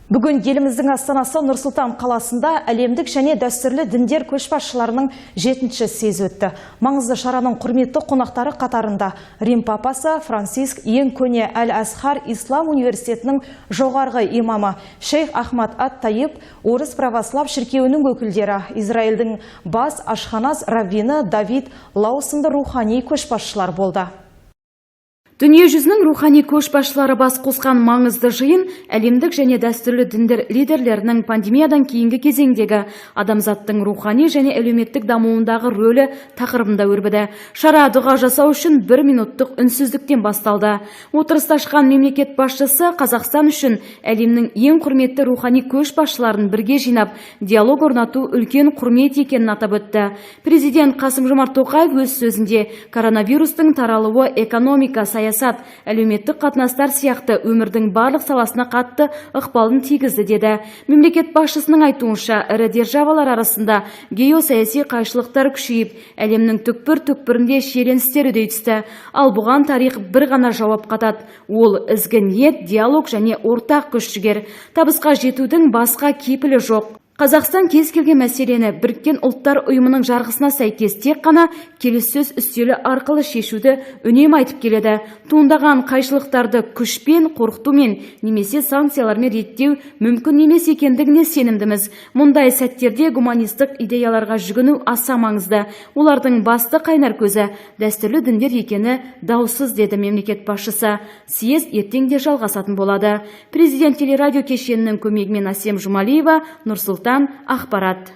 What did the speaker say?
Бүгін еліміздің астанасы Нұр-Сұлтан қаласында әлемдік және дәстүрлі діндер көшбасшыларының 7-ші съезі өтті. Маңызды шараның құрметті қонақтары қатарында Рим папасы Франциск ең көне Әл-Азхар Ислам университетінің жоғарғы имамы Шейх Ахмад ат-Тайиб, Орыс православ шіркеуінің өкілдері, Израильдің бас ашханаз раввині Давид Лау сынды рухани көшбасшылар болды. Дүние жүзінің рухани көшбасшылары бас қосқан маңызды жиын әлемдік және дәстүрлі діндер лидерлерінің пандемиядан кейінгі кезеңдегі адамзаттың рухани және әлеуметтік дамуындағы рөлі тақырыбында өрбіді. Шара дұға жасау үшін 1 минуттық үнсіздіктен басталды. Отырысты ашқан мемлекет басшысы Қазақстан үшін әлемнің ең құрметті рухани көшбасшыларын бірге жинап, диалог орнату үлкен құрмет екенін атап өтті. Президент Қасым-Жомарт Тоқаев өз сөзінде коронавирустың таралуы экономика, саясат, әлеуметтік қатынастар сияқты өмірдің барлық саласына қатты ықпалын тигізді деді. Мемлекет басшысының айтуынша, ірі державалар арасында геосаяси қайшылықтар күшейіп, әлемнің түкпір-түкпірінде шиеленістер үдей түсті. Ал бұған тарих бір ғана жауап қатады. Ол ізгі ниет, диалог және ортақ күш-жігер. Табысқа жетудің басқа кепілі жоқ. Қазақстан кез келген мәселені Біріккен ұлттар ұйымының жарғысына сәйкес тек қана келіссөз үстелі арқылы шешуді үнемі айтып келеді. Туындаған қайшылықтарды күшпен, қорқытумен немесе санкциялармен реттеу мүмкін емес екендігіне сенімдіміз. Мұндай сәттерде гуманистік идеяларға жүгіну аса маңызды. Олардың басты қайнар көзі дәстүрлі діндер екені даусыз, деді мемлекет басшысы. Съез ертең де жалғасатын болады. Президент телерадио кешенінің көмегімен Асем Жұмалиева, Нұр-Сұлтан, ақпарат.